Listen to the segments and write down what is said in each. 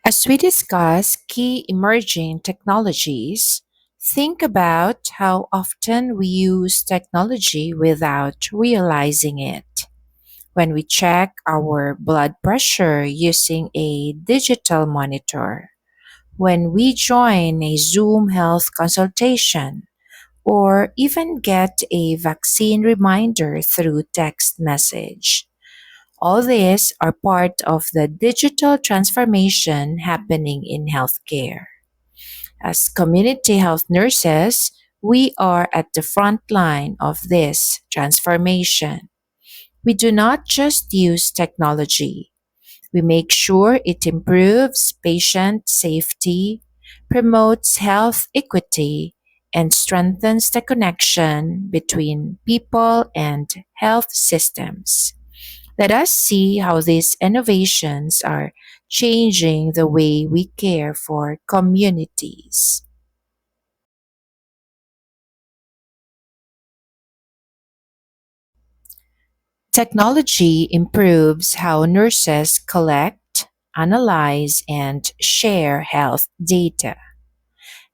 As we discuss key emerging technologies, think about how often we use technology without realizing it. When we check our blood pressure using a digital monitor, when we join a Zoom health consultation, or even get a vaccine reminder through text message. All these are part of the digital transformation happening in healthcare. As community health nurses, we are at the front line of this transformation. We do not just use technology, we make sure it improves patient safety, promotes health equity, and strengthens the connection between people and health systems. Let us see how these innovations are changing the way we care for communities. Technology improves how nurses collect, analyze, and share health data.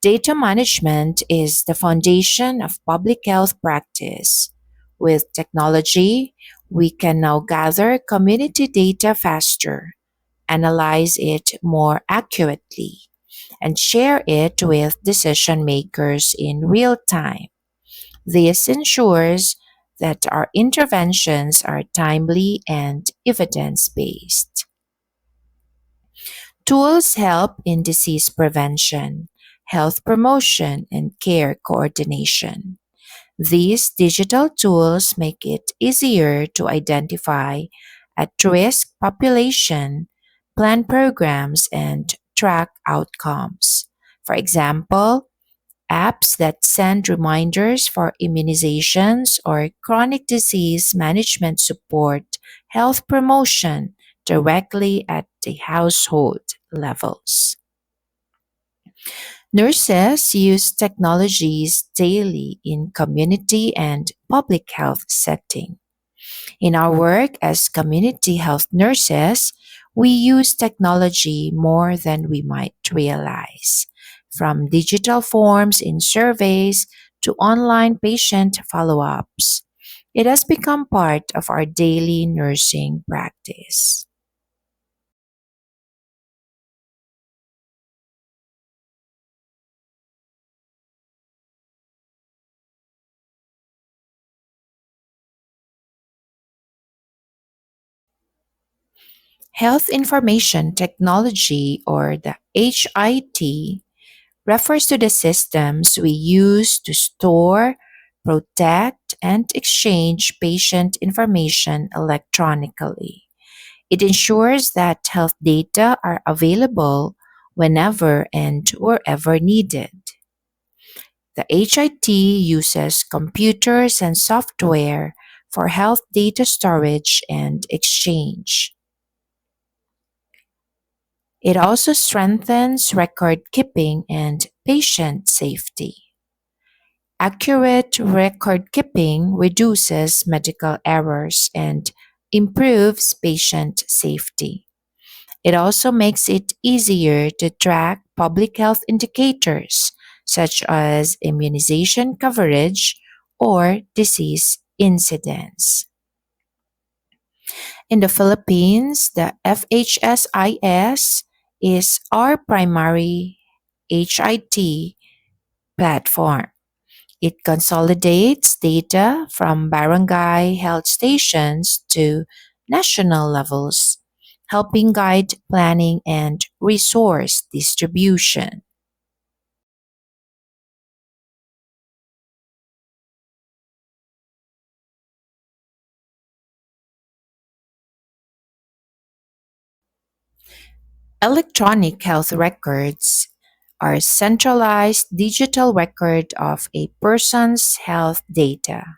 Data management is the foundation of public health practice. With technology, we can now gather community data faster, analyze it more accurately, and share it with decision makers in real time. This ensures that our interventions are timely and evidence based. Tools help in disease prevention, health promotion, and care coordination. These digital tools make it easier to identify at risk population, plan programs, and track outcomes. For example, apps that send reminders for immunizations or chronic disease management support health promotion directly at the household levels. Nurses use technologies daily in community and public health setting. In our work as community health nurses, we use technology more than we might realize. From digital forms in surveys to online patient follow ups, it has become part of our daily nursing practice. Health Information Technology, or the HIT, refers to the systems we use to store, protect, and exchange patient information electronically. It ensures that health data are available whenever and wherever needed. The HIT uses computers and software for health data storage and exchange. It also strengthens record keeping and patient safety. Accurate record keeping reduces medical errors and improves patient safety. It also makes it easier to track public health indicators such as immunization coverage or disease incidence. In the Philippines, the FHSIS is our primary HIT platform. It consolidates data from barangay health stations to national levels, helping guide planning and resource distribution. Electronic health records are centralized digital record of a person's health data.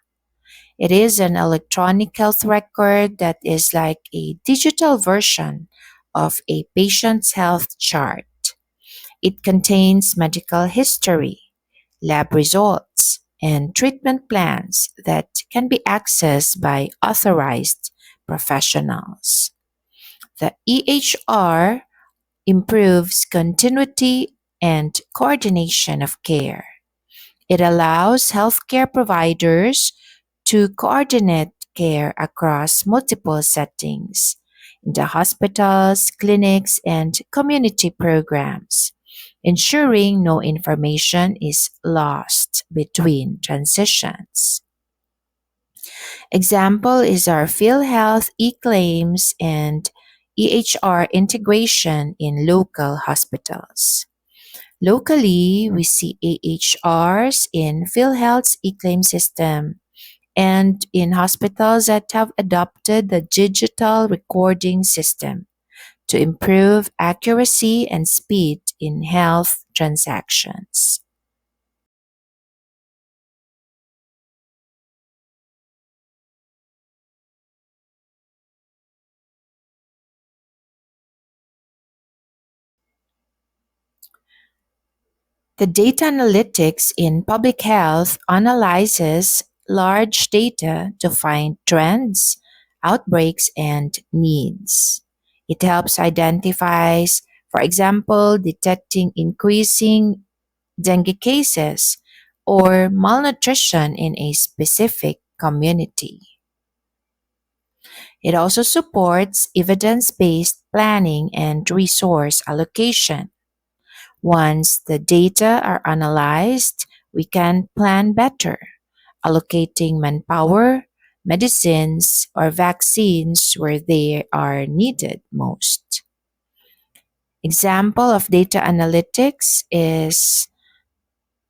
It is an electronic health record that is like a digital version of a patient's health chart. It contains medical history, lab results, and treatment plans that can be accessed by authorized professionals. The EHR improves continuity and coordination of care. It allows healthcare providers to coordinate care across multiple settings in the hospitals, clinics, and community programs, ensuring no information is lost between transitions. Example is our PhilHealth e-claims and EHR integration in local hospitals. Locally, we see AHRs in PhilHealth's e-claim system and in hospitals that have adopted the digital recording system to improve accuracy and speed in health transactions. The data analytics in public health analyzes large data to find trends, outbreaks, and needs. It helps identify, for example, detecting increasing dengue cases or malnutrition in a specific community. It also supports evidence based planning and resource allocation. Once the data are analyzed, we can plan better, allocating manpower, medicines, or vaccines where they are needed most. Example of data analytics is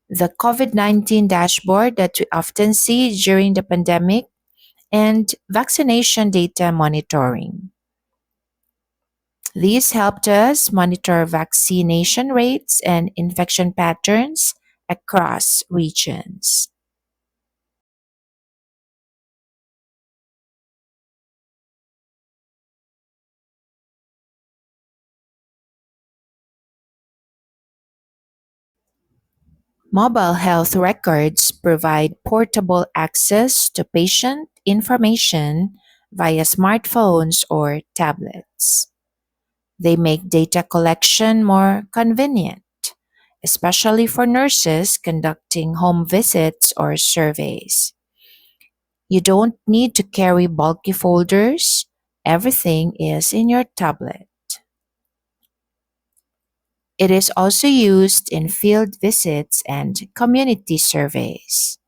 the COVID 19 dashboard that we often see during the pandemic and vaccination data monitoring. These helped us monitor vaccination rates and infection patterns across regions. Mobile health records provide portable access to patient information via smartphones or tablets. They make data collection more convenient, especially for nurses conducting home visits or surveys. You don't need to carry bulky folders. Everything is in your tablet. It is also used in field visits and community surveys.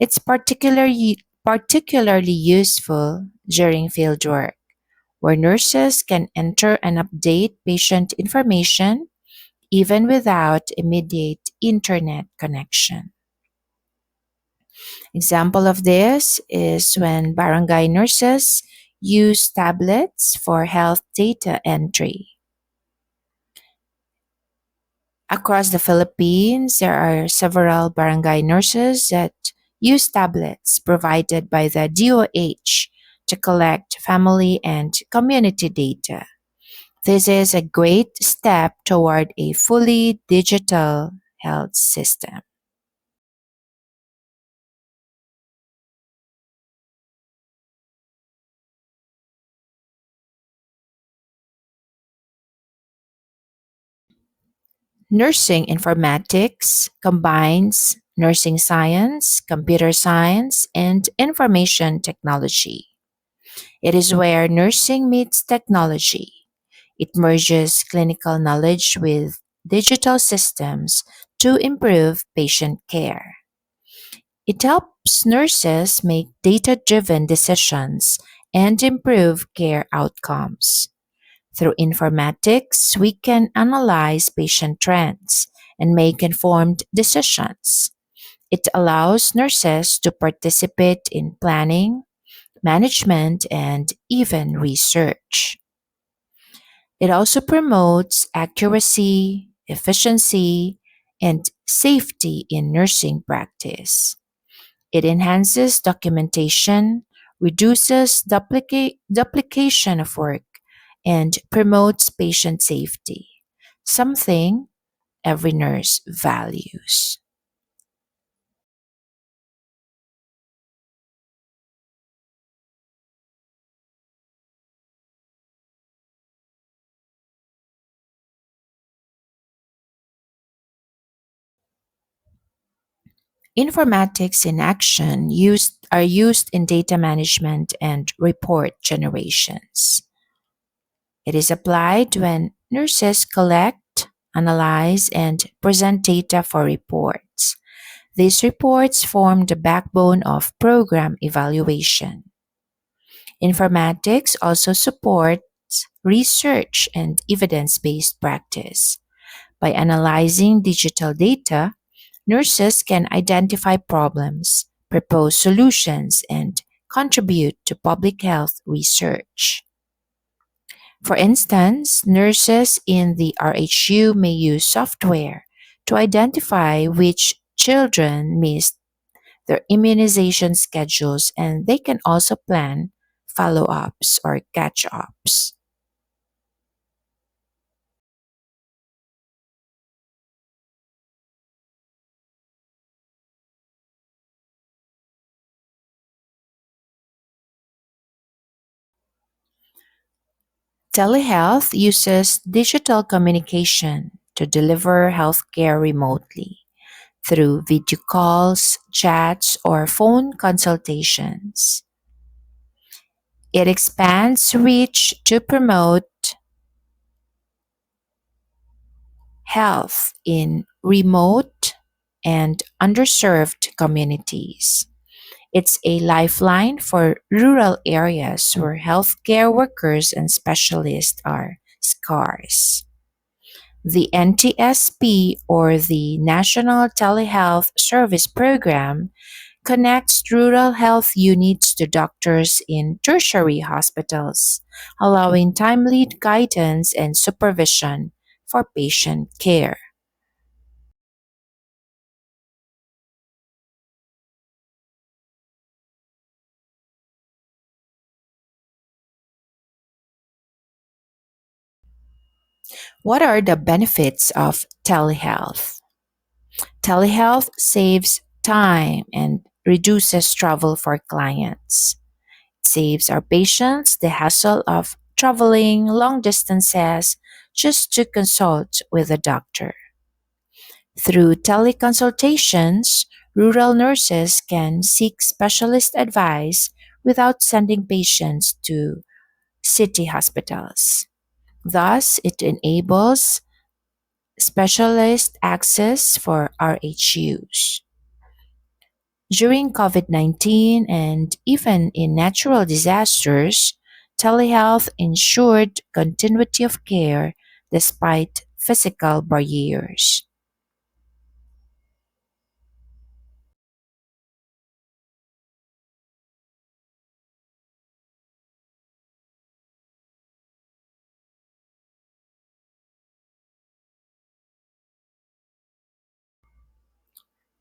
It's particularly useful during fieldwork, where nurses can enter and update patient information even without immediate internet connection. Example of this is when barangay nurses use tablets for health data entry. Across the Philippines, there are several barangay nurses that use tablets provided by the DOH to collect family and community data. This is a great step toward a fully digital health system. Nursing informatics combines nursing science, computer science, and information technology. It is where nursing meets technology. It merges clinical knowledge with digital systems to improve patient care. It helps nurses make data driven decisions and improve care outcomes. Through informatics, we can analyze patient trends and make informed decisions. It allows nurses to participate in planning, management, and even research. It also promotes accuracy, efficiency, and safety in nursing practice. It enhances documentation, reduces duplication of work, and promotes patient safety, something every nurse values. Informatics in action are used in data management and report generations. It is applied when nurses collect, analyze, and present data for reports. These reports form the backbone of program evaluation. Informatics also supports research and evidence based practice. By analyzing digital data, nurses can identify problems, propose solutions, and contribute to public health research. For instance, nurses in the RHU may use software to identify which children missed their immunization schedules, and they can also plan follow ups or catch ups. Telehealth uses digital communication to deliver healthcare remotely through video calls, chats, or phone consultations. It expands reach to promote health in remote and underserved communities. It's a lifeline for rural areas where healthcare workers and specialists are scarce. The NTSP, or the National Telehealth Service Program, connects rural health units to doctors in tertiary hospitals, allowing timely guidance and supervision for patient care. What are the benefits of telehealth? Telehealth saves time and reduces travel for clients. It saves our patients the hassle of traveling long distances just to consult with a doctor. Through teleconsultations, rural nurses can seek specialist advice without sending patients to city hospitals. Thus, it enables specialist access for RHUs. During COVID 19 and even in natural disasters, telehealth ensured continuity of care despite physical barriers.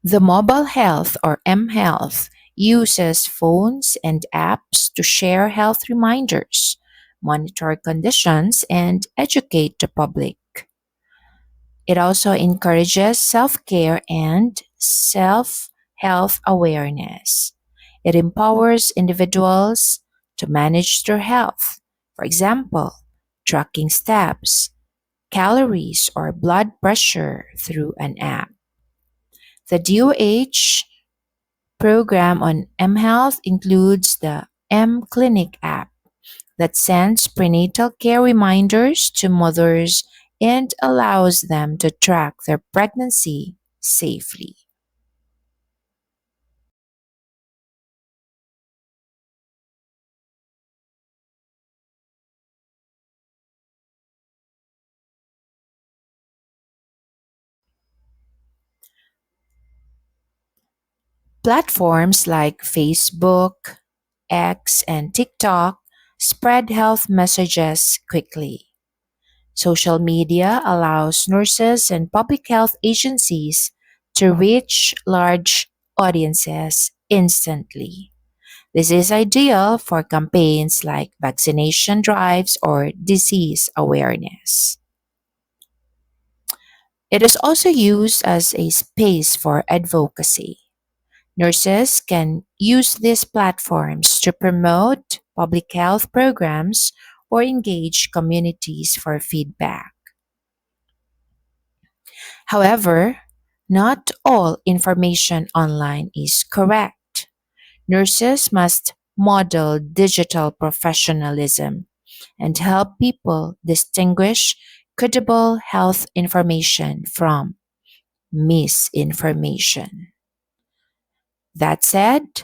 The mobile health or mHealth uses phones and apps to share health reminders, monitor conditions, and educate the public. It also encourages self care and self health awareness. It empowers individuals to manage their health. For example, tracking steps, calories, or blood pressure through an app. The DOH program on mHealth includes the M Clinic app that sends prenatal care reminders to mothers and allows them to track their pregnancy safely. Platforms like Facebook, X, and TikTok spread health messages quickly. Social media allows nurses and public health agencies to reach large audiences instantly. This is ideal for campaigns like vaccination drives or disease awareness. It is also used as a space for advocacy. Nurses can use these platforms to promote public health programs or engage communities for feedback. However, Not all information online is correct. Nurses must model digital professionalism and help people distinguish credible health information from misinformation. That said,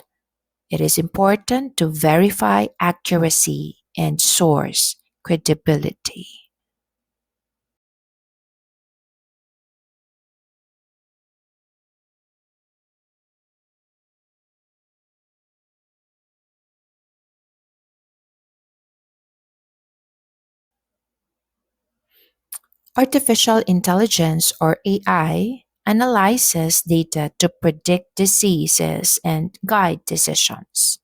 it is important to verify accuracy and source credibility. Artificial intelligence or AI analyzes data to predict diseases and guide decisions.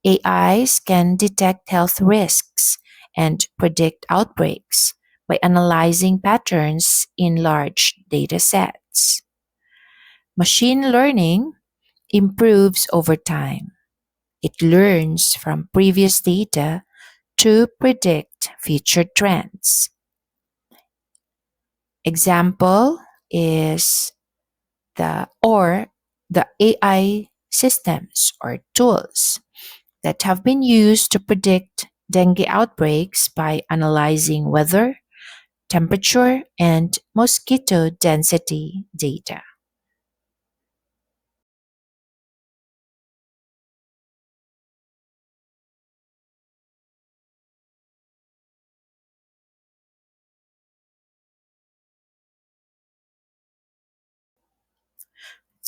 AIs can detect health risks and predict outbreaks by analyzing patterns in large data sets. Machine learning improves over time. It learns from previous data to predict future trends. Example is the AI systems or tools that have been used to predict dengue outbreaks by analyzing weather, temperature, and mosquito density data.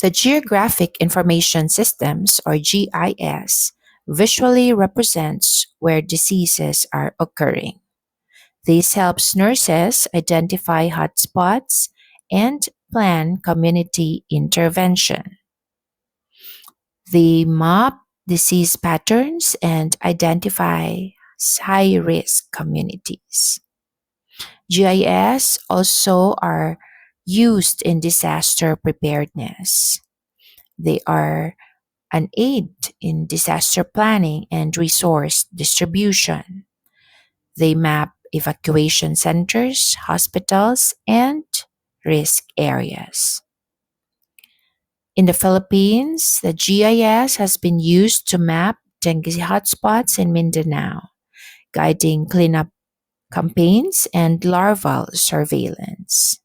The Geographic Information Systems or GIS visually represents where diseases are occurring. This helps nurses identify hotspots and plan community intervention. They map disease patterns and identify high risk communities. GIS also are used in disaster preparedness. They are an aid in disaster planning and resource distribution. They map evacuation centers, hospitals, and risk areas. In the Philippines, the GIS has been used to map dengue hotspots in Mindanao, guiding cleanup campaigns and larval surveillance.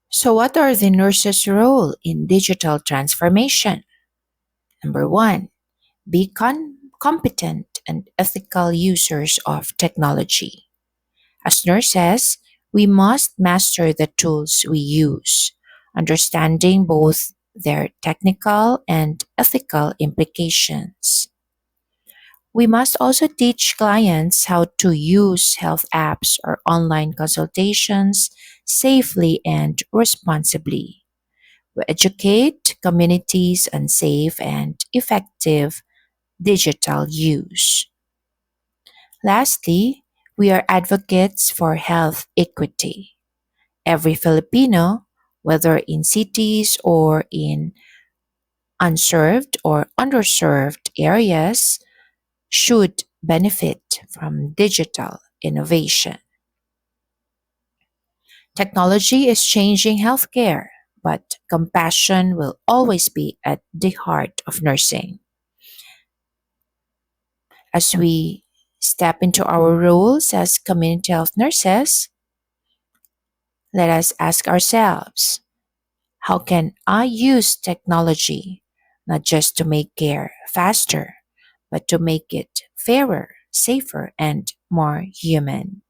So, what are the nurses' role in digital transformation? Number one, be competent and ethical users of technology. As nurses, we must master the tools we use, understanding both their technical and ethical implications. We must also teach clients how to use health apps or online consultations safely and responsibly. We educate communities on safe and effective digital use. Lastly, we are advocates for health equity. Every Filipino, whether in cities or in unserved or underserved areas, should benefit from digital innovation. Technology is changing healthcare, but compassion will always be at the heart of nursing. As we step into our roles as community health nurses, let us ask ourselves, how can I use technology not just to make care faster, but to make it fairer, safer, and more human?